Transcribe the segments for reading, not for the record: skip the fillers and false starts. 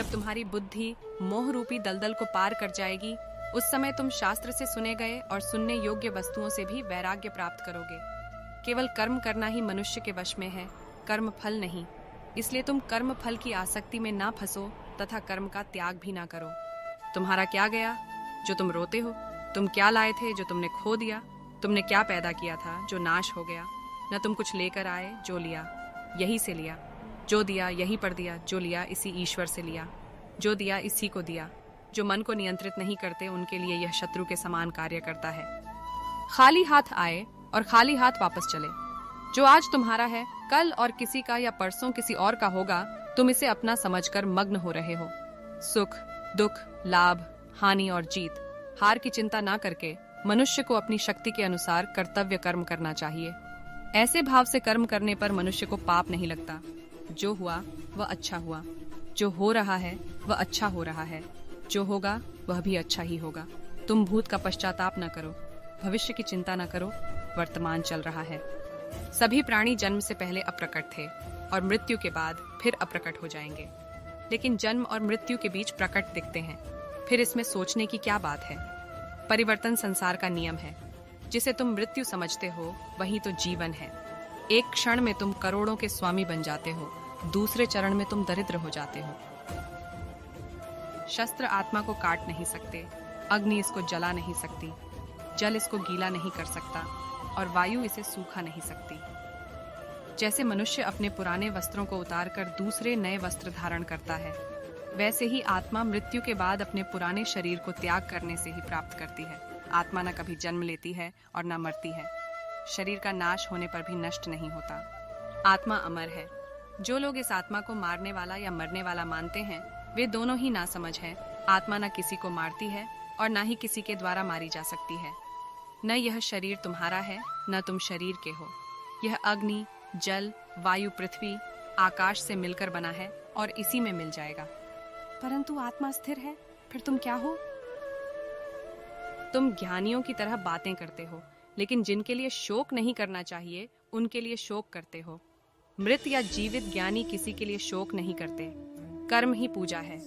जब तुम्हारी बुद्धि मोह रूपी दलदल को पार कर जाएगी, उस समय तुम शास्त्र से सुने गए और सुनने योग्य वस्तुओं से भी वैराग्य प्राप्त करोगे। केवल कर्म करना ही मनुष्य के वश में है, कर्म फल नहीं। इसलिए तुम कर्म फल की आसक्ति में ना फंसो तथा कर्म का त्याग भी ना करो। तुम्हारा क्या गया जो तुम रोते हो? तुम क्या लाए थे जो तुमने खो दिया? तुमने क्या पैदा किया था जो नाश हो गया? न तुम कुछ लेकर आए, जो लिया यही से लिया, जो दिया यहीं पर दिया, जो लिया इसी ईश्वर से लिया, जो दिया इसी को दिया। जो मन को नियंत्रित नहीं करते उनके लिए यह शत्रु के समान कार्य करता है। खाली हाथ आए और खाली हाथ वापस चले। जो आज तुम्हारा है कल और किसी का या परसों किसी और का होगा, तुम इसे अपना समझकर मग्न हो रहे हो। सुख दुख, लाभ हानि और जीत हार की चिंता ना करके मनुष्य को अपनी शक्ति के अनुसार कर्तव्य कर्म करना चाहिए। ऐसे भाव से कर्म करने पर मनुष्य को पाप नहीं लगता। जो हुआ वह अच्छा हुआ, जो हो रहा है वह अच्छा हो रहा है, जो होगा वह भी अच्छा ही होगा। तुम भूत का पश्चाताप न करो, भविष्य की चिंता न करो, वर्तमान चल रहा है। सभी प्राणी जन्म से पहले अप्रकट थे और मृत्यु के बाद फिर अप्रकट हो जाएंगे, लेकिन जन्म और मृत्यु के बीच प्रकट दिखते हैं। फिर इसमें सोचने की क्या बात है? परिवर्तन संसार का नियम है। जिसे तुम मृत्यु समझते हो वही तो जीवन है। एक क्षण में तुम करोड़ों के स्वामी बन जाते हो, दूसरे चरण में तुम दरिद्र हो जाते हो। शस्त्र आत्मा को काट नहीं सकते, अग्नि इसको जला नहीं सकती, जल इसको गीला नहीं कर सकता और वायु इसे सूखा नहीं सकती। जैसे मनुष्य अपने पुराने वस्त्रों को उतारकर दूसरे नए वस्त्र धारण करता है, वैसे ही आत्मा मृत्यु के बाद अपने पुराने शरीर को त्याग करने से ही प्राप्त करती है। आत्मा न कभी जन्म लेती है और न मरती है। शरीर का नाश होने पर भी नष्ट नहीं होता। आत्मा अमर है। जो लोग इस आत्मा को मारने वाला या मरने वाला मानते हैं, वे दोनों ही नासमझ हैं। आत्मा न किसी को मारती है और न ही किसी के द्वारा मारी जा सकती है। न यह शरीर तुम्हारा है, न तुम शरीर के हो। यह अग्नि, जल, वायु, पृथ्वी, आकाश से मिलकर बना है और इसी में मिल जाएगा। परंतु आत्मा स्थिर है, फिर तुम क्या हो? तुम ज्ञानियों की तरह बातें करते हो, लेकिन जिनके लिए शोक नहीं करना चाहिए उनके लिए शोक करते हो। मृत या जीवित ज्ञानी किसी के लिए शोक नहीं करते। कर्म ही पूजा है।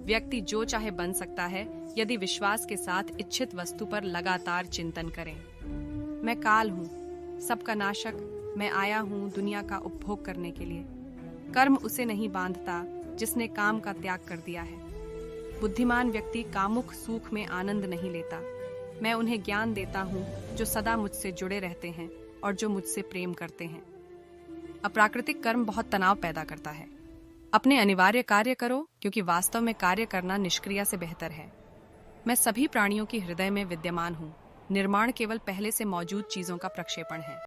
व्यक्ति जो चाहे बन सकता है यदि विश्वास के साथ इच्छित वस्तु पर लगातार चिंतन करें। मैं काल हूँ, सबका नाशक। मैं आया हूँ दुनिया का उपभोग करने के लिए। कर्म उसे नहीं बांधता जिसने काम का त्याग कर दिया है। बुद्धिमान व्यक्ति कामुक सुख में आनंद नहीं लेता। मैं उन्हें ज्ञान देता हूँ जो सदा मुझसे जुड़े रहते हैं और जो मुझसे प्रेम करते हैं। अप्राकृतिक कर्म बहुत तनाव पैदा करता है। अपने अनिवार्य कार्य करो, क्योंकि वास्तव में कार्य करना निष्क्रिया से बेहतर है। मैं सभी प्राणियों की हृदय में विद्यमान हूँ। निर्माण केवल पहले से मौजूद चीजों का प्रक्षेपण है।